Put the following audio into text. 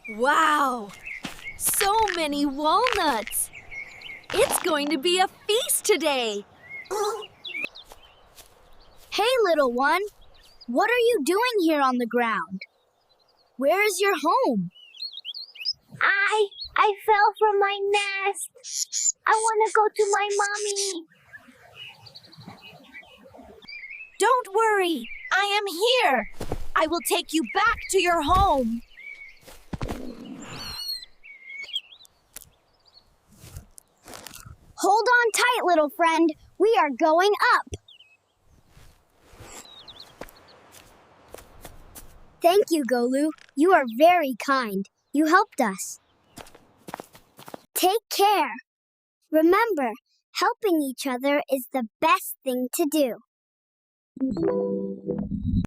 Wow! So many walnuts! It's going to be a feast today! Hey, little one. What are you doing here on the ground? Where is your home? I fell from my nest. I want to go to my mommy. Don't worry! I am here! I will take you back to your home! Hold on tight, little friend. We are going up. Thank you, Golu. You are very kind. You helped us. Take care. Remember, helping each other is the best thing to do.